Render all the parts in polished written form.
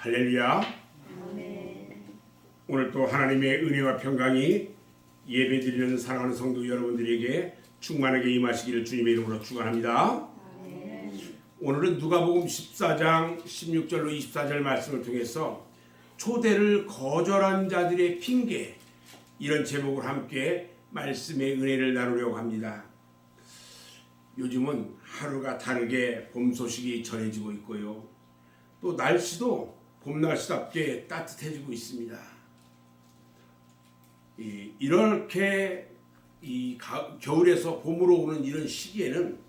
할렐루야. 오늘 또 하나님의 은혜와 평강이 예배드리는 사랑하는 성도 여러분들에게 충만하게 임하시기를 주님의 이름으로 축원합니다. 오늘은 누가복음 14장 16절로 24절 말씀을 통해서 초대를 거절한 자들의 핑계, 이런 제목을 함께 말씀의 은혜를 나누려고 합니다. 요즘은 하루가 다르게 봄 소식이 전해지고 있고요. 또 날씨도 봄 날씨답게 따뜻해지고 있습니다. 이렇게 겨울에서 봄으로 오는 이런 시기에는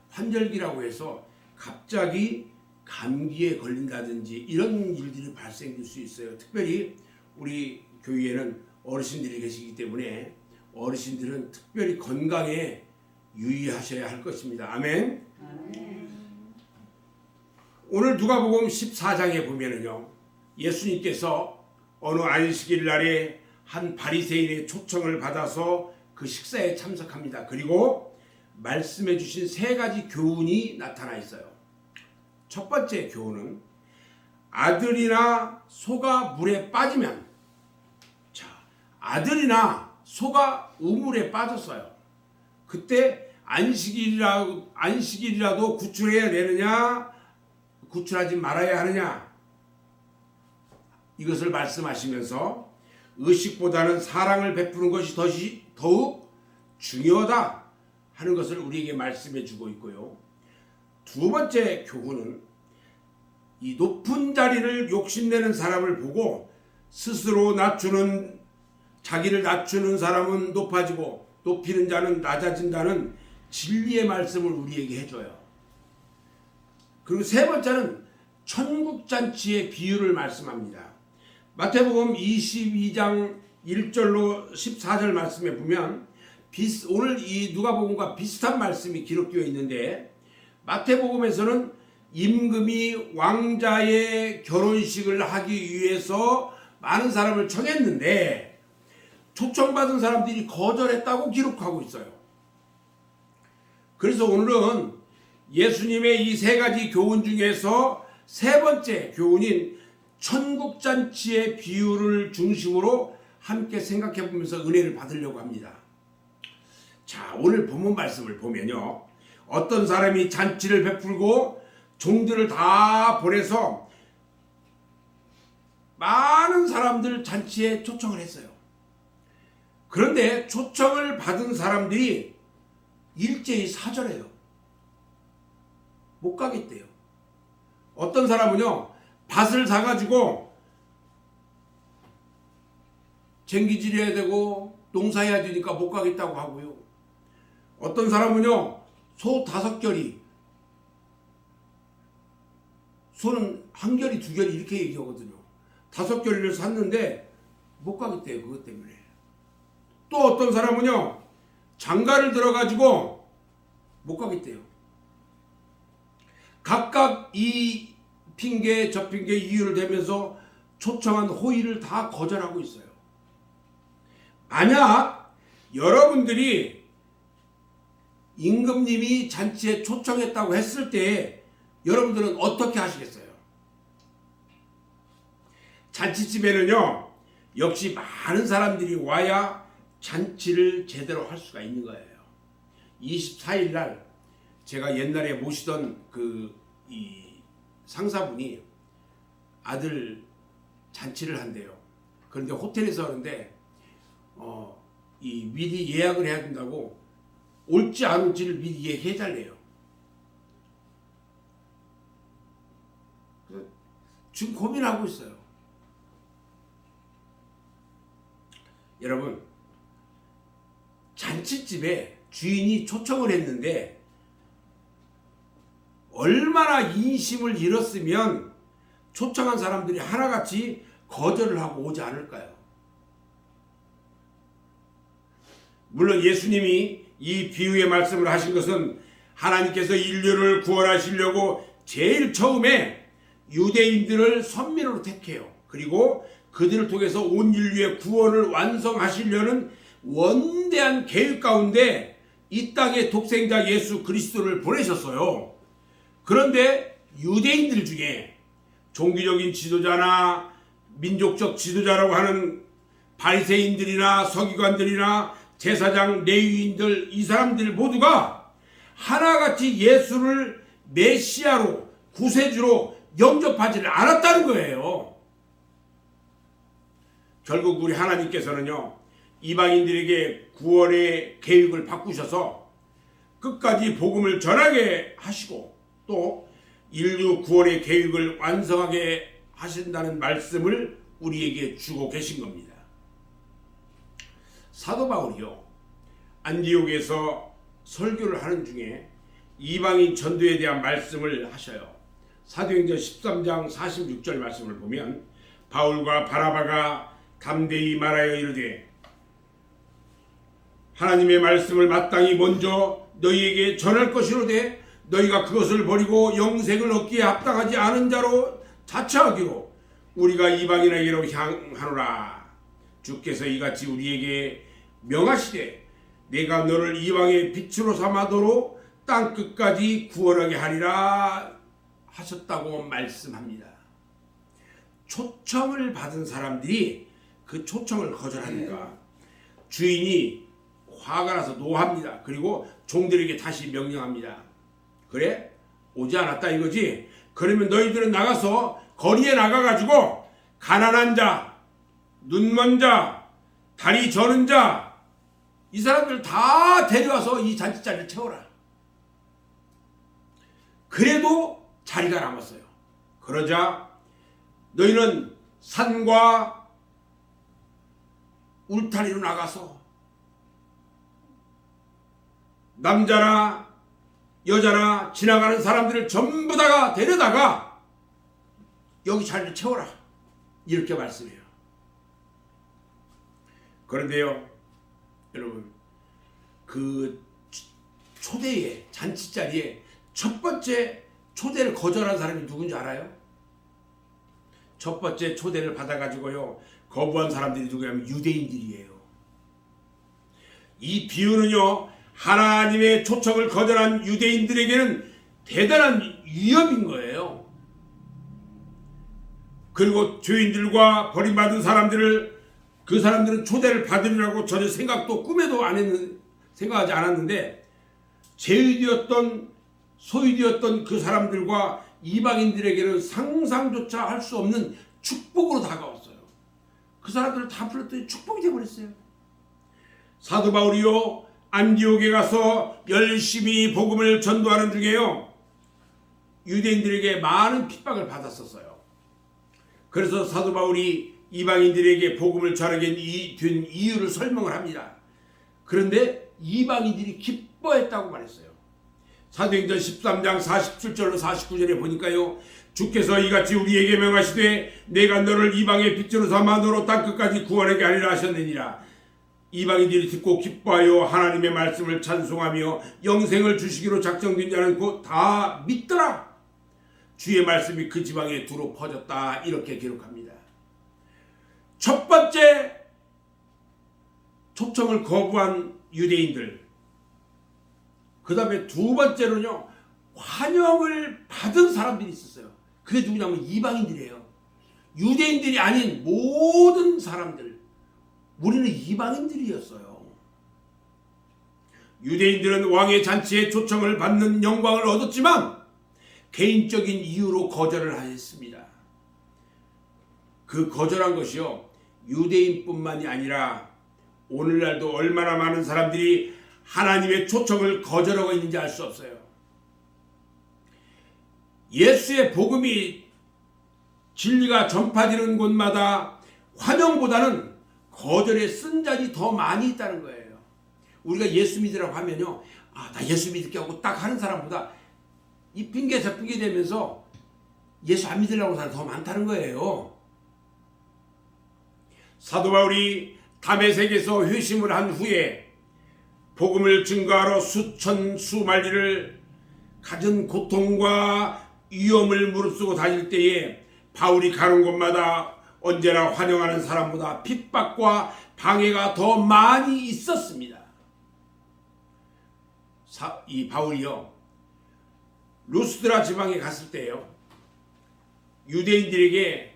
환절기라고 해서 갑자기 감기에 걸린다든지 이런 일들이 발생될 수 있어요. 특별히 우리 교회에는 어르신들이 계시기 때문에 어르신들은 특별히 건강에 유의하셔야 할 것입니다. 아멘. 오늘 누가복음 14장에 보면은요, 예수님께서 어느 안식일 날에 한 바리새인의 초청을 받아서 그 식사에 참석합니다. 그리고 말씀해 주신 세 가지 교훈이 나타나 있어요. 첫 번째 교훈은 아들이나 소가 물에 빠지면, 아들이나 소가 우물에 빠졌어요. 그때 안식일이라도 구출해야 되느냐, 구출하지 말아야 하느냐, 이것을 말씀하시면서 의식보다는 사랑을 베푸는 것이 더욱 중요하다 하는 것을 우리에게 말씀해 주고 있고요. 두 번째 교훈은 이 높은 자리를 욕심내는 사람을 보고 스스로 자기를 낮추는 사람은 높아지고 높이는 자는 낮아진다는 진리의 말씀을 우리에게 해줘요. 그리고 세 번째는 천국잔치의 비유를 말씀합니다. 마태복음 22장 1절로 14절 말씀에 보면 오늘 이 누가복음과 비슷한 말씀이 기록되어 있는데, 마태복음에서는 임금이 왕자의 결혼식을 하기 위해서 많은 사람을 청했는데 초청받은 사람들이 거절했다고 기록하고 있어요. 그래서 오늘은 예수님의 이 세 가지 교훈 중에서 세 번째 교훈인 천국잔치의 비유를 중심으로 함께 생각해 보면서 은혜를 받으려고 합니다. 자, 오늘 본문 말씀을 보면요, 어떤 사람이 잔치를 베풀고 종들을 다 보내서 많은 사람들 잔치에 초청을 했어요. 그런데 초청을 받은 사람들이 일제히 사절해요. 못 가겠대요. 어떤 사람은요, 밭을 사가지고 쟁기질해야 되고 농사해야 되니까 못 가겠다고 하고요. 어떤 사람은요, 소 5결이, 소는 1결이 2결이 이렇게 얘기하거든요. 5결이를 샀는데 못 가겠대요. 그것 때문에. 또 어떤 사람은요, 장가를 들어가지고 못 가겠대요. 각각 이 핑계 저 핑계 이유를 대면서 초청한 호의를 다 거절하고 있어요. 만약 여러분들이 임금님이 잔치에 초청했다고 했을 때 여러분들은 어떻게 하시겠어요? 잔치집에는요, 역시 많은 사람들이 와야 잔치를 제대로 할 수가 있는 거예요. 24일 날 제가 옛날에 모시던 이 상사분이 아들 잔치를 한대요. 그런데 호텔에서 하는데 미리 예약을 해야 된다고 올지 안 올지를 미리 얘기해 달래요. 지금 고민하고 있어요. 여러분, 잔치집에 주인이 초청을 했는데 얼마나 인심을 잃었으면 초청한 사람들이 하나같이 거절을 하고 오지 않을까요? 물론 예수님이 이 비유의 말씀을 하신 것은 하나님께서 인류를 구원하시려고 제일 처음에 유대인들을 선민으로 택해요. 그리고 그들을 통해서 온 인류의 구원을 완성하시려는 원대한 계획 가운데 이 땅에 독생자 예수 그리스도를 보내셨어요. 그런데 유대인들 중에 종교적인 지도자나 민족적 지도자라고 하는 바리새인들이나 서기관들이나 제사장, 레위인들, 이 사람들 모두가 하나같이 예수를 메시아로, 구세주로 영접하지를 않았다는 거예요. 결국 우리 하나님께서는요, 이방인들에게 구원의 계획을 바꾸셔서 끝까지 복음을 전하게 하시고 또 인류 구원의 계획을 완성하게 하신다는 말씀을 우리에게 주고 계신 겁니다. 사도 바울이요, 안디옥에서 설교를 하는 중에 이방인 전도에 대한 말씀을 하셔요. 사도행전 13장 46절 말씀을 보면 바울과 바나바가 담대히 말하여 이르되 하나님의 말씀을 마땅히 먼저 너희에게 전할 것이로되 너희가 그것을 버리고 영생을 얻기에 합당하지 않은 자로 자처하기로 우리가 이방인에게로 향하노라. 주께서 이같이 우리에게 명하시되 내가 너를 이방의 빛으로 삼아도록 땅 끝까지 구원하게 하리라 하셨다고 말씀합니다. 초청을 받은 사람들이 그 초청을 거절하니까 주인이 화가 나서 노합니다. 그리고 종들에게 다시 명령합니다. 그래? 오지 않았다 이거지? 그러면 너희들은 나가서 거리에 나가가지고 가난한 자, 눈먼 자, 다리 저는 자, 이 사람들 다 데려와서 이 잔치자리를 채워라. 그래도 자리가 남았어요. 그러자 너희는 산과 울타리로 나가서 남자나 여자나 지나가는 사람들을 전부 다가 데려다가 여기 자리를 채워라. 이렇게 말씀해요. 그런데요, 여러분, 그 초대에, 잔치자리에 첫 번째 초대를 거절한 사람이 누군지 알아요? 첫 번째 초대를 받아가지고요, 거부한 사람들이 누구냐면 유대인들이에요. 이 비유는요, 하나님의 초청을 거절한 유대인들에게는 대단한 위협인 거예요. 그리고 죄인들과 버림받은 사람들을, 그 사람들은 초대를 받으리라고 전혀 생각도 꿈에도 생각하지 않았는데, 제의되었던 소유되었던 그 사람들과 이방인들에게는 상상조차 할 수 없는 축복으로 다가왔어요. 그 사람들을 다 불렀더니 축복이 되어버렸어요. 사도 바울이요, 안디옥에 가서 열심히 복음을 전도하는 중에요, 유대인들에게 많은 핍박을 받았었어요. 그래서 사도 바울이 이방인들에게 복음을 전하게 된 이유를 설명을 합니다. 그런데 이방인들이 기뻐했다고 말했어요. 사도행전 13장 47절로 49절에 보니까요, 주께서 이같이 우리에게 명하시되 내가 너를 이방의 빛으로 삼아 너로 땅끝까지 구원하게 하리라 하셨느니라. 이방인들이 듣고 기뻐하여 하나님의 말씀을 찬송하며 영생을 주시기로 작정된 자는 곧 다 믿더라. 주의 말씀이 그 지방에 두루 퍼졌다. 이렇게 기록합니다. 첫 번째 초청을 거부한 유대인들, 그 다음에 두 번째로는요, 환영을 받은 사람들이 있었어요. 그게 누구냐면 이방인들이에요. 유대인들이 아닌 모든 사람들, 우리는 이방인들이었어요. 유대인들은 왕의 잔치에 초청을 받는 영광을 얻었지만 개인적인 이유로 거절을 하였습니다. 그 거절한 것이요, 유대인뿐만이 아니라 오늘날도 얼마나 많은 사람들이 하나님의 초청을 거절하고 있는지 알 수 없어요. 예수의 복음이, 진리가 전파되는 곳마다 환영보다는 거절의 쓴잔이 더 많이 있다는 거예요. 우리가 예수 믿으라고 하면요, 나 예수 믿을게 하고 딱 하는 사람보다 이 핑계 저 핑계 대면서 예수 안 믿으려고 하는 사람이 더 많다는 거예요. 사도 바울이 다메섹에서 회심을 한 후에 복음을 증거하러 수천 수만리를 갖은 고통과 위험을 무릅쓰고 다닐 때에 바울이 가는 곳마다 언제나 환영하는 사람보다 핍박과 방해가 더 많이 있었습니다. 이 바울이요, 루스드라 지방에 갔을 때요, 유대인들에게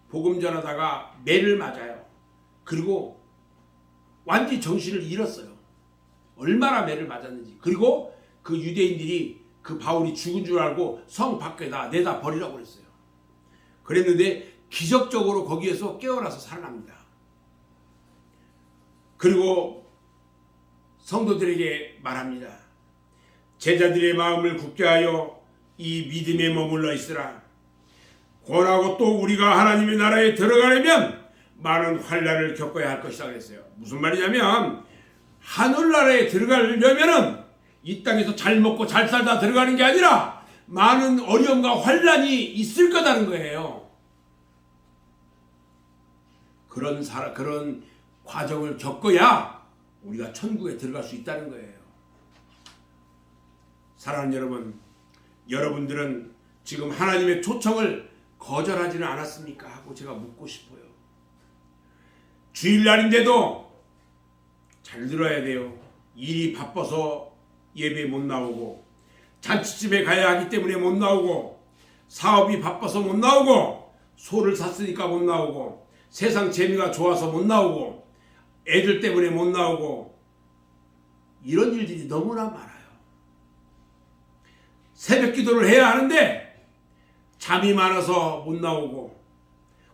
복음 전하다가 매를 맞아요. 그리고 완전히 정신을 잃었어요. 얼마나 매를 맞았는지. 그리고 그 유대인들이 그 바울이 죽은 줄 알고 성 밖에다 내다 버리라고 그랬어요. 그랬는데 기적적으로 거기에서 깨어나서 살아납니다. 그리고 성도들에게 말합니다. 제자들의 마음을 굳게 하여 이 믿음에 머물러 있으라. 권하고 또 우리가 하나님의 나라에 들어가려면 많은 환난을 겪어야 할 것이다 그랬어요. 무슨 말이냐면 하늘나라에 들어가려면은 이 땅에서 잘 먹고 잘 살다 들어가는 게 아니라 많은 어려움과 환난이 있을 거다는 거예요. 그런 과정을 겪어야 우리가 천국에 들어갈 수 있다는 거예요. 사랑하는 여러분, 여러분들은 지금 하나님의 초청을 거절하지는 않았습니까? 하고 제가 묻고 싶어요. 주일날인데도 잘 들어야 돼요. 일이 바빠서 예배 못 나오고, 잔치집에 가야 하기 때문에 못 나오고, 사업이 바빠서 못 나오고, 소를 샀으니까 못 나오고, 세상 재미가 좋아서 못 나오고, 애들 때문에 못 나오고, 이런 일들이 너무나 많아요. 새벽 기도를 해야 하는데 잠이 많아서 못 나오고,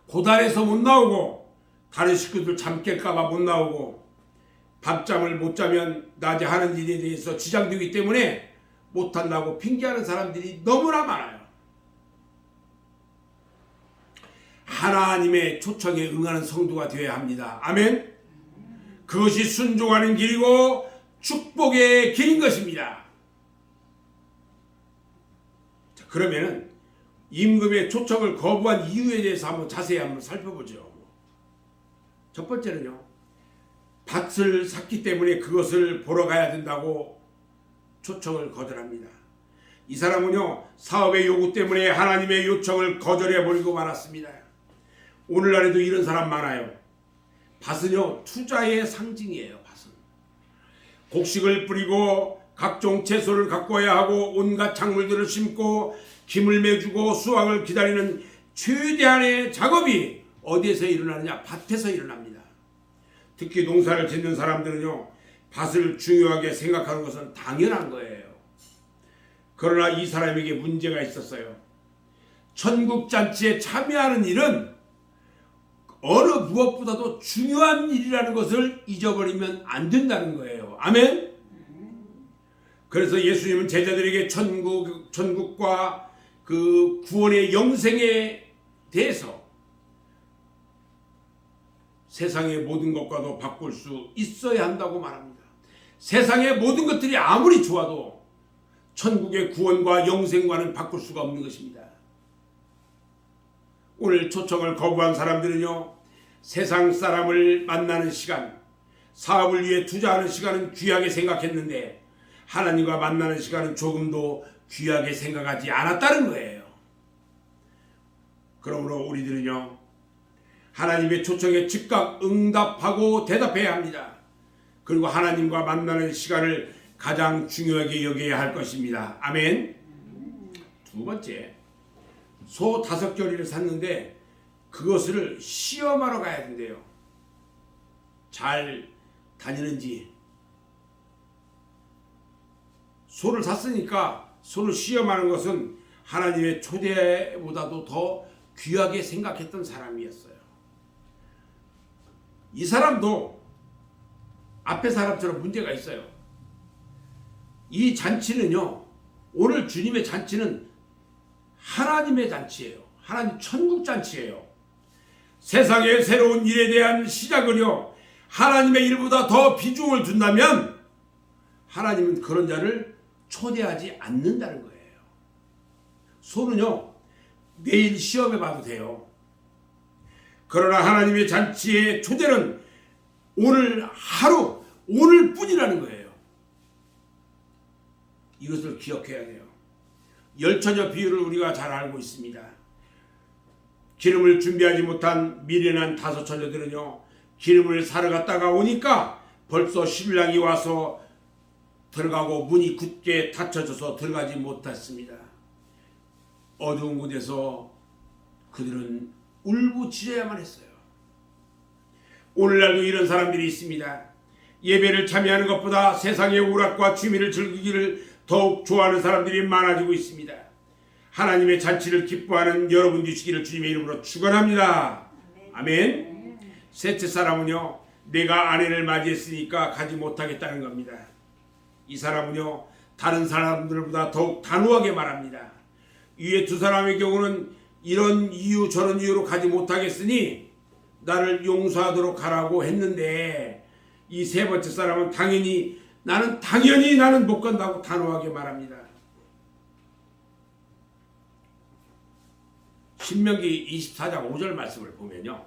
고달해서 못 나오고, 다른 식구들 잠 깰까봐 못 나오고, 밤잠을 못 자면 낮에 하는 일에 대해서 지장되기 때문에 못한다고 핑계하는 사람들이 너무나 많아요. 하나님의 초청에 응하는 성도가 되어야 합니다. 아멘. 그것이 순종하는 길이고 축복의 길인 것입니다. 자, 그러면은 임금의 초청을 거부한 이유에 대해서 한번 자세히 한번 살펴보죠. 첫 번째는요, 밭을 샀기 때문에 그것을 보러 가야 된다고 초청을 거절합니다. 이 사람은요, 사업의 요구 때문에 하나님의 요청을 거절해 버리고 말았습니다. 오늘날에도 이런 사람 많아요. 밭은요, 투자의 상징이에요. 밭은 곡식을 뿌리고 각종 채소를 가꿔야 하고 온갖 작물들을 심고 김을 매주고 수확을 기다리는 최대한의 작업이 어디에서 일어나느냐? 밭에서 일어납니다. 특히 농사를 짓는 사람들은요, 밭을 중요하게 생각하는 것은 당연한 거예요. 그러나 이 사람에게 문제가 있었어요. 천국잔치에 참여하는 일은 어느 무엇보다도 중요한 일이라는 것을 잊어버리면 안 된다는 거예요. 아멘. 그래서 예수님은 제자들에게 천국과 그 구원의 영생에 대해서 세상의 모든 것과도 바꿀 수 있어야 한다고 말합니다. 세상의 모든 것들이 아무리 좋아도 천국의 구원과 영생과는 바꿀 수가 없는 것입니다. 오늘 초청을 거부한 사람들은요, 세상 사람을 만나는 시간, 사업을 위해 투자하는 시간은 귀하게 생각했는데 하나님과 만나는 시간은 조금도 귀하게 생각하지 않았다는 거예요. 그러므로 우리들은요, 하나님의 초청에 즉각 응답하고 대답해야 합니다. 그리고 하나님과 만나는 시간을 가장 중요하게 여겨야 할 것입니다. 아멘. 두 번째, 소 5겨리를 샀는데 그것을 시험하러 가야 된대요. 잘 다니는지. 소를 샀으니까 소를 시험하는 것은 하나님의 초대보다도 더 귀하게 생각했던 사람이었어요. 이 사람도 앞에 사람처럼 문제가 있어요. 이 잔치는요, 오늘 주님의 잔치는 하나님의 잔치예요. 하나님 천국 잔치예요. 세상의 새로운 일에 대한 시작을요, 하나님의 일보다 더 비중을 둔다면 하나님은 그런 자를 초대하지 않는다는 거예요. 소는요, 내일 시험해 봐도 돼요. 그러나 하나님의 잔치의 초대는 오늘 하루, 오늘뿐이라는 거예요. 이것을 기억해야 돼요. 열처녀 비유를 우리가 잘 알고 있습니다. 기름을 준비하지 못한 미련한 5처녀들은요, 기름을 사러 갔다가 오니까 벌써 신랑이 와서 들어가고 문이 굳게 닫혀져서 들어가지 못했습니다. 어두운 곳에서 그들은 울부짖어야만 했어요. 오늘날도 이런 사람들이 있습니다. 예배를 참여하는 것보다 세상의 오락과 취미를 즐기기를 더욱 좋아하는 사람들이 많아지고 있습니다. 하나님의 잔치를 기뻐하는 여러분 되시기를 주님의 이름으로 축원합니다. 아멘. 셋째 사람은요, 내가 아내를 맞이했으니까 가지 못하겠다는 겁니다. 이 사람은요, 다른 사람들보다 더욱 단호하게 말합니다. 위에 두 사람의 경우는 이런 이유 저런 이유로 가지 못하겠으니 나를 용서하도록 하라고 했는데, 이 세 번째 사람은 당연히 나는 못 간다고 단호하게 말합니다. 신명기 24장 5절 말씀을 보면요,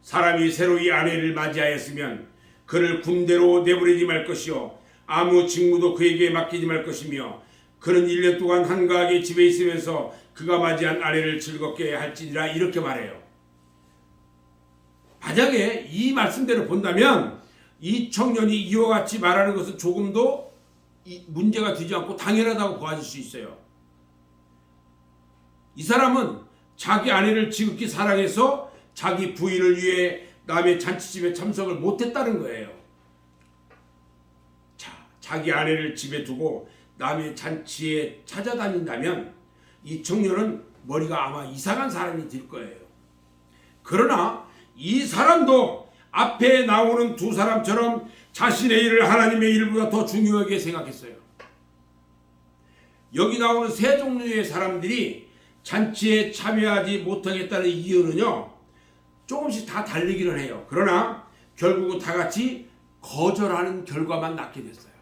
사람이 새로이 아내를 맞이하였으면 그를 군대로 내보내지 말 것이요 아무 직무도 그에게 맡기지 말 것이며 그는 1년 동안 한가하게 집에 있으면서 그가 맞이한 아내를 즐겁게 할지니라, 이렇게 말해요. 만약에 이 말씀대로 본다면 이 청년이 이와 같이 말하는 것은 조금도 문제가 되지 않고 당연하다고 보아질 수 있어요. 이 사람은 자기 아내를 지극히 사랑해서 자기 부인을 위해 남의 잔치집에 참석을 못했다는 거예요. 자기 아내를 집에 두고 남의 잔치에 찾아다닌다면 이 청년은 머리가 아마 이상한 사람이 될 거예요. 그러나 이 사람도 앞에 나오는 두 사람처럼 자신의 일을 하나님의 일보다 더 중요하게 생각했어요. 여기 나오는 세 종류의 사람들이 잔치에 참여하지 못하겠다는 이유는요, 조금씩 다 달리기는 해요. 그러나 결국은 다 같이 거절하는 결과만 낳게 됐어요.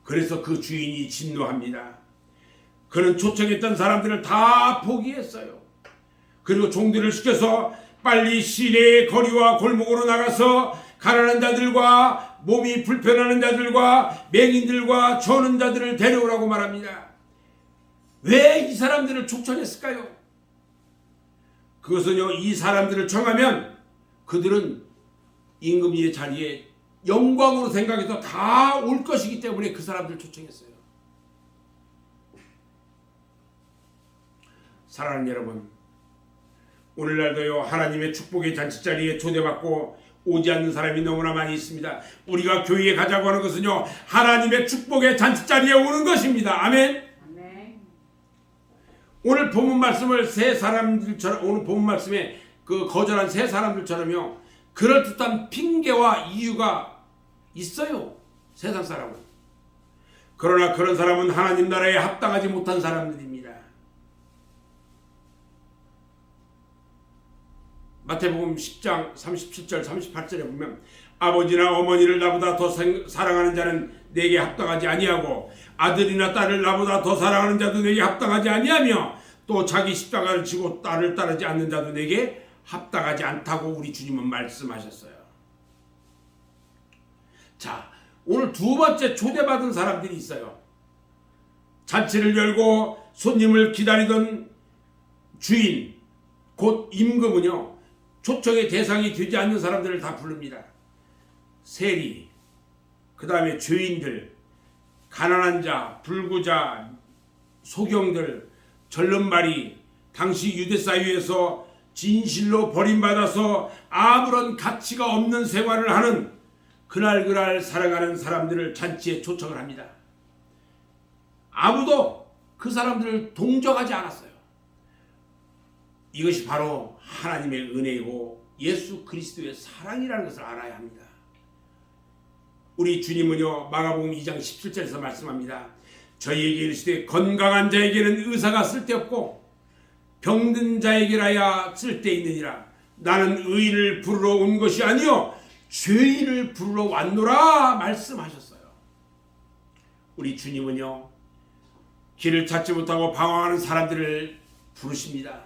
그래서 그 주인이 진노합니다. 그는 초청했던 사람들을 다 포기했어요. 그리고 종들을 시켜서 빨리 시내의 거리와 골목으로 나가서 가난한 자들과 몸이 불편하는 자들과 맹인들과 저는 자들을 데려오라고 말합니다. 왜 이 사람들을 초청했을까요? 그것은요, 이 사람들을 청하면 그들은 임금의 자리에 영광으로 생각해서 다 올 것이기 때문에 그 사람들을 초청했어요. 사랑하는 여러분, 오늘날도요, 하나님의 축복의 잔치자리에 초대받고 오지 않는 사람이 너무나 많이 있습니다. 우리가 교회에 가자고 하는 것은요, 하나님의 축복의 잔치자리에 오는 것입니다. 아멘. 오늘 본문 말씀을 세 사람들처럼, 오늘 본문 말씀에 그 거절한 세 사람들처럼요, 그럴듯한 핑계와 이유가 있어요. 세상 사람은. 그러나 그런 사람은 하나님 나라에 합당하지 못한 사람들입니다. 마태복음 10장 37절 38절에 보면 아버지나 어머니를 나보다 더 사랑하는 자는 내게 합당하지 아니하고 아들이나 딸을 나보다 더 사랑하는 자도 내게 합당하지 아니하며 또 자기 십자가를 지고 딸을 따르지 않는 자도 내게 합당하지 않다고 우리 주님은 말씀하셨어요. 자, 오늘 두 번째 초대받은 사람들이 있어요. 잔치를 열고 손님을 기다리던 주인, 곧 임금은요, 초청의 대상이 되지 않는 사람들을 다 부릅니다. 세리, 그 다음에 죄인들, 가난한 자, 불구자, 소경들, 절름발이, 당시 유대 사회에서 진실로 버림받아서 아무런 가치가 없는 생활을 하는 그날 살아가는 사람들을 잔치에 초청을 합니다. 아무도 그 사람들을 동정하지 않았어요. 이것이 바로 하나님의 은혜이고 예수 그리스도의 사랑이라는 것을 알아야 합니다. 우리 주님은요, 마가복음 2장 17절에서 말씀합니다. 저희에게 이르시되 건강한 자에게는 의사가 쓸데없고 병든 자에게라야 쓸데있느니라. 나는 의인을 부르러 온 것이 아니요 죄인을 부르러 왔노라 말씀하셨어요. 우리 주님은요, 길을 찾지 못하고 방황하는 사람들을 부르십니다.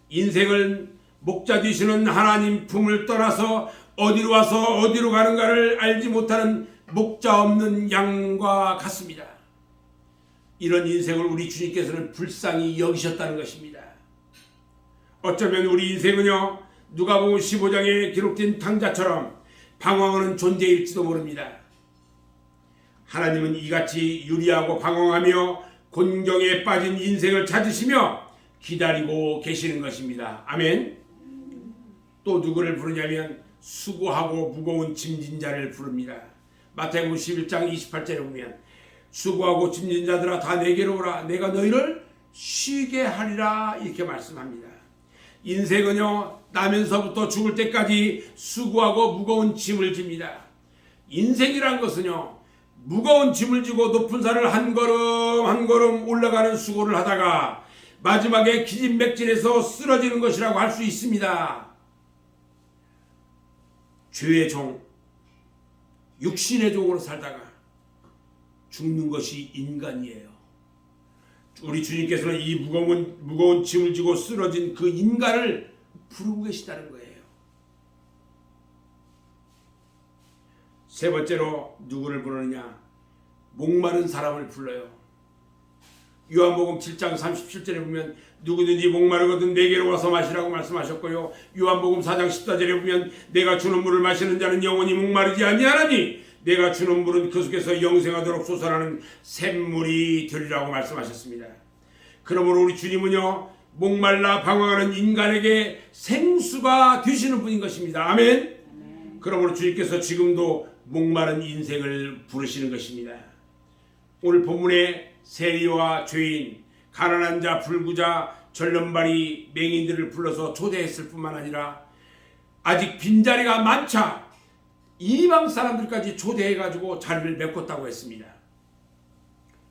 인생을 목자 되시는 하나님 품을 떠나서 어디로 와서 어디로 가는가를 알지 못하는 목자 없는 양과 같습니다. 이런 인생을 우리 주님께서는 불쌍히 여기셨다는 것입니다. 어쩌면 우리 인생은요, 누가복음 15장에 기록된 탕자처럼 방황하는 존재일지도 모릅니다. 하나님은 이같이 유리하고 방황하며 곤경에 빠진 인생을 찾으시며 기다리고 계시는 것입니다. 아멘. 또 누구를 부르냐면 수고하고 무거운 짐진 자를 부릅니다. 마태복음 11장 28절에 보면 수고하고 짐진 자들아 다 내게로 오라 내가 너희를 쉬게 하리라 이렇게 말씀합니다. 인생은요 나면서부터 죽을 때까지 수고하고 무거운 짐을 집니다. 인생이란 것은요 무거운 짐을 지고 높은 산을 한 걸음 한 걸음 올라가는 수고를 하다가 마지막에 기진맥진해서 쓰러지는 것이라고 할 수 있습니다. 죄의 종, 육신의 종으로 살다가 죽는 것이 인간이에요. 우리 주님께서는 이 무거운 짐을 지고 쓰러진 그 인간을 부르고 계시다는 거예요. 세 번째로 누구를 부르느냐? 목마른 사람을 불러요. 요한복음 7장 37절에 보면 누구든지 목마르거든 내게로 와서 마시라고 말씀하셨고요. 요한복음 4장 14절에 보면 내가 주는 물을 마시는 자는 영원히 목마르지 아니하나니 내가 주는 물은 그 속에서 영생하도록 솟아나는 샘물이 되리라고 말씀하셨습니다. 그러므로 우리 주님은요 목말라 방황하는 인간에게 생수가 되시는 분인 것입니다. 아멘. 그러므로 주님께서 지금도 목마른 인생을 부르시는 것입니다. 오늘 본문에 세리와 죄인, 가난한 자, 불구자, 절름발이, 맹인들을 불러서 초대했을 뿐만 아니라 아직 빈자리가 많자 이방 사람들까지 초대해가지고 자리를 메꿨다고 했습니다.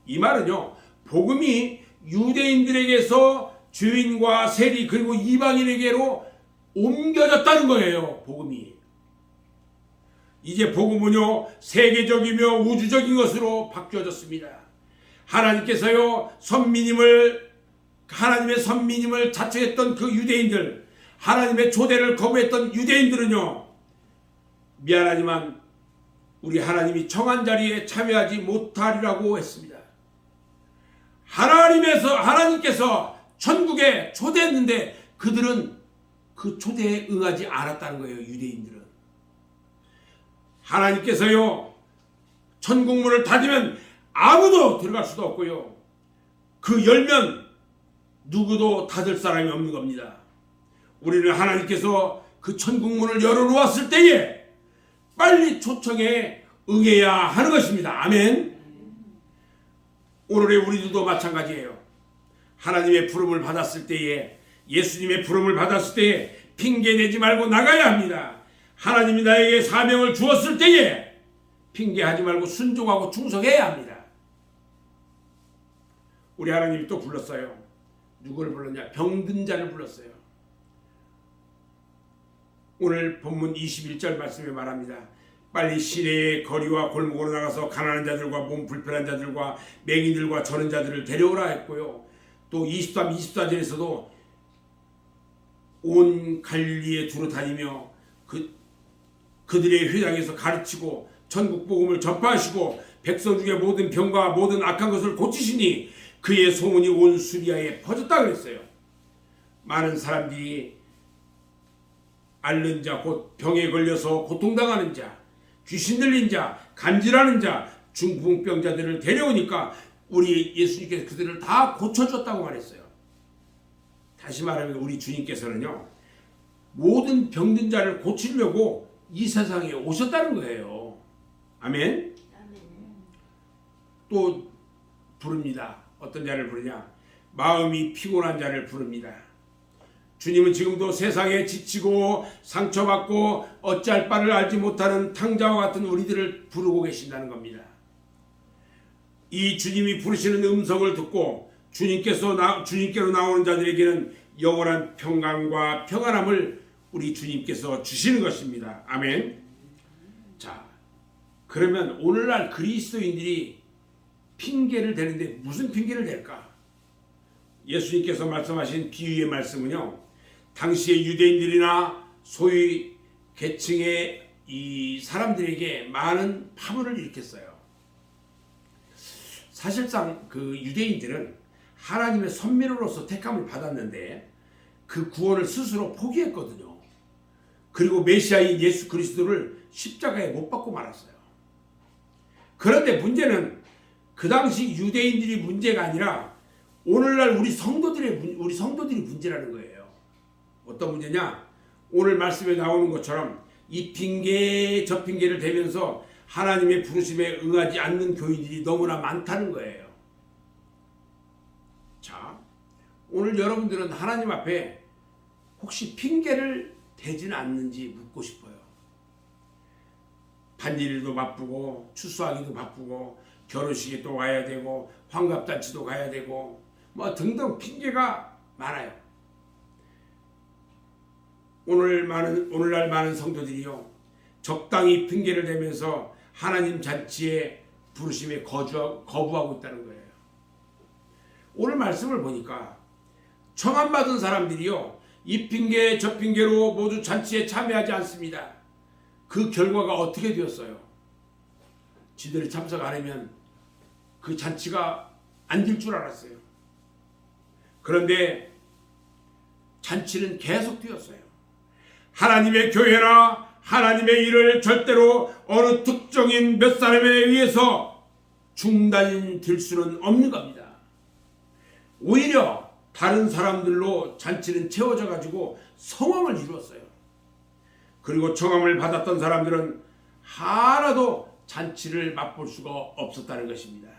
이 말은요 복음이 유대인들에게서 죄인과 세리 그리고 이방인에게로 옮겨졌다는 거예요. 복음이 이제 복음은요 세계적이며 우주적인 것으로 바뀌어졌습니다. 하나님께서요 하나님의 선민임을 자처했던 그 유대인들, 하나님의 초대를 거부했던 유대인들은요 미안하지만 우리 하나님이 정한 자리에 참여하지 못하리라고 했습니다. 하나님께서 천국에 초대했는데 그들은 그 초대에 응하지 않았다는 거예요. 유대인들은 하나님께서요 천국문을 닫으면 아무도 들어갈 수도 없고요 그 열면 누구도 닫을 사람이 없는 겁니다. 우리는 하나님께서 그 천국문을 열어놓았을 때에 빨리 초청에 응해야 하는 것입니다. 아멘. 오늘의 우리들도 마찬가지예요. 하나님의 부름을 받았을 때에 예수님의 부름을 받았을 때에 핑계내지 말고 나가야 합니다. 하나님이 나에게 사명을 주었을 때에 핑계하지 말고 순종하고 충성해야 합니다. 우리 하나님이 또 불렀어요. 누구를 불렀냐? 병든 자를 불렀어요. 오늘 본문 21절 말씀에 말합니다. 빨리 시내의 거리와 골목으로 나가서 가난한 자들과 몸 불편한 자들과 맹인들과 저는 자들을 데려오라 했고요. 또 23, 24절에서도 온 갈릴리에 두루 다니며 그들의 회당에서 가르치고 천국 복음을 전파하시고 백성 중에 모든 병과 모든 악한 것을 고치시니 그의 소문이 온 수리아에 퍼졌다 그랬어요. 많은 사람들이 앓는 자, 곧 병에 걸려서 고통당하는 자, 귀신 들린 자, 간질하는 자, 중풍병자들을 데려오니까 우리 예수님께서 그들을 다 고쳐줬다고 말했어요. 다시 말하면 우리 주님께서는요 모든 병든 자를 고치려고 이 세상에 오셨다는 거예요. 아멘. 또 부릅니다. 어떤 자를 부르냐? 마음이 피곤한 자를 부릅니다. 주님은 지금도 세상에 지치고 상처받고 어찌할 바를 알지 못하는 탕자와 같은 우리들을 부르고 계신다는 겁니다. 이 주님이 부르시는 음성을 듣고 주님께로 나오는 자들에게는 영원한 평강과 평안함을 우리 주님께서 주시는 것입니다. 아멘. 자, 그러면 오늘날 그리스도인들이 핑계를 대는데 무슨 핑계를 댈까? 예수님께서 말씀하신 비유의 말씀은요 당시의 유대인들이나 소위 계층의 이 사람들에게 많은 파문을 일으켰어요. 사실상 그 유대인들은 하나님의 선민으로서 택함을 받았는데 그 구원을 스스로 포기했거든요. 그리고 메시아인 예수 그리스도를 십자가에 못 박고 말았어요. 그런데 문제는 그 당시 유대인들이 문제가 아니라 오늘날 우리 성도들이 문제라는 거예요. 어떤 문제냐? 오늘 말씀에 나오는 것처럼 이 핑계 저 핑계를 대면서 하나님의 부르심에 응하지 않는 교인들이 너무나 많다는 거예요. 자, 오늘 여러분들은 하나님 앞에 혹시 핑계를 대지는 않는지 묻고 싶어요. 반일도 바쁘고 추수하기도 바쁘고 결혼식에 또 와야 되고 환갑잔치도 가야 되고 뭐 등등 핑계가 많아요. 오늘날 많은 성도들이요, 적당히 핑계를 대면서 하나님 잔치에 부르심에 거부하고 있다는 거예요. 오늘 말씀을 보니까 청함받은 사람들이요, 이 핑계 저 핑계로 모두 잔치에 참여하지 않습니다. 그 결과가 어떻게 되었어요? 지들이 참석 안 하면 그 잔치가 안 될 줄 알았어요. 그런데 잔치는 계속 되었어요. 하나님의 교회나 하나님의 일을 절대로 어느 특정인 몇 사람에 의해서 중단될 수는 없는 겁니다. 오히려 다른 사람들로 잔치는 채워져 가지고 성황을 이루었어요. 그리고 청함을 받았던 사람들은 하나도 잔치를 맛볼 수가 없었다는 것입니다.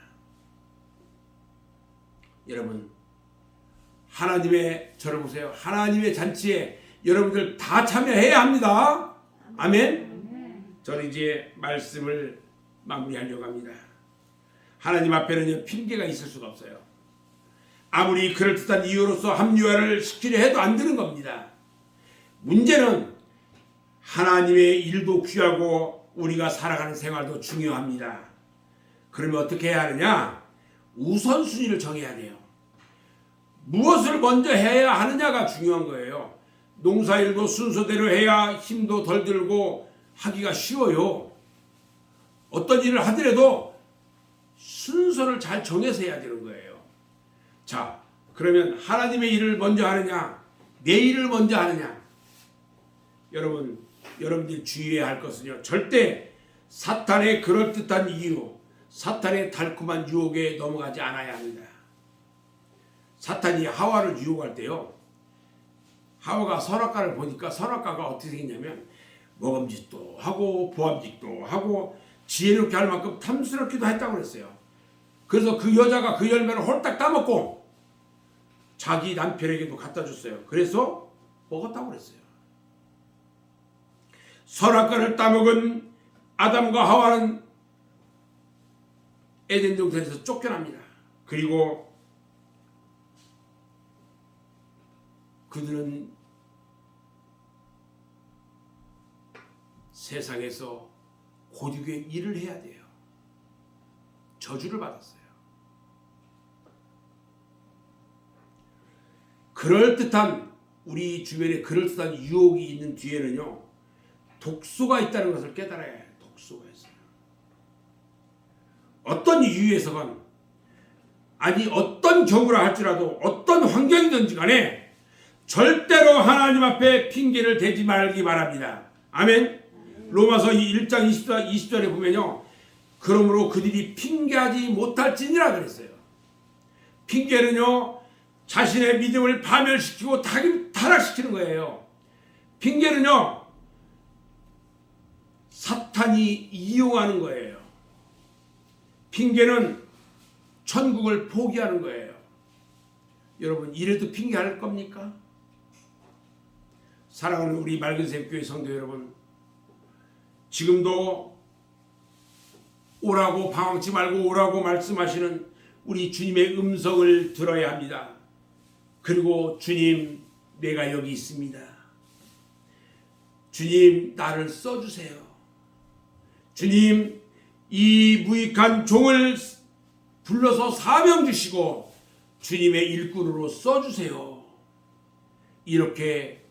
여러분, 저를 보세요. 하나님의 잔치에 여러분들 다 참여해야 합니다. 아멘. 저는 이제 말씀을 마무리하려고 합니다. 하나님 앞에는 핑계가 있을 수가 없어요. 아무리 그럴듯한 이유로서 합리화를 시키려 해도 안 되는 겁니다. 문제는 하나님의 일도 귀하고 우리가 살아가는 생활도 중요합니다. 그러면 어떻게 해야 하느냐? 우선순위를 정해야 돼요. 무엇을 먼저 해야 하느냐가 중요한 거예요. 농사일도 순서대로 해야 힘도 덜 들고 하기가 쉬워요. 어떤 일을 하더라도 순서를 잘 정해서 해야 되는 거예요. 자, 그러면 하나님의 일을 먼저 하느냐, 내 일을 먼저 하느냐? 여러분들이 주의해야 할 것은요, 절대 사탄의 그럴듯한 이유, 사탄의 달콤한 유혹에 넘어가지 않아야 합니다. 사탄이 하와를 유혹할 때요, 하와가 선악과를 보니까 선악과가 어떻게 생겼냐면 먹음직도 하고 보암직도 하고 지혜롭게 할 만큼 탐스럽기도 했다고 그랬어요. 그래서 그 여자가 그 열매를 홀딱 따먹고 자기 남편에게도 갖다 줬어요. 그래서 먹었다고 그랬어요. 선악과를 따먹은 아담과 하와는 에덴 동산에서 쫓겨납니다. 그리고 그들은 세상에서 고딕의 일을 해야 돼요. 저주를 받았어요. 우리 주변에 그럴듯한 유혹이 있는 뒤에는요, 독소가 있다는 것을 깨달아야 해요. 독소가 있어요. 어떤 이유에서건, 아니 어떤 경우라 할지라도 어떤 환경이든지 간에 절대로 하나님 앞에 핑계를 대지 말기 바랍니다. 아멘. 로마서 1장 20절에 보면요, 그러므로 그들이 핑계하지 못할지니라 그랬어요. 핑계는요, 자신의 믿음을 파멸시키고 타락시키는 거예요. 핑계는요, 사탄이 이용하는 거예요. 핑계는 천국을 포기하는 거예요. 여러분, 이래도 핑계할 겁니까? 사랑하는 우리 맑은새교회 성도 여러분, 지금도 오라고, 방황치 말고 오라고 말씀하시는 우리 주님의 음성을 들어야 합니다. 그리고 주님, 내가 여기 있습니다. 주님, 나를 써주세요. 주님, 이 무익한 종을 불러서 사명 주시고 주님의 일꾼으로 써주세요. 이렇게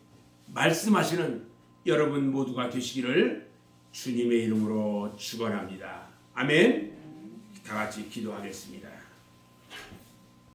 말씀하시는 여러분 모두가 되시기를 주님의 이름으로 축원합니다. 아멘. 다 같이 기도하겠습니다.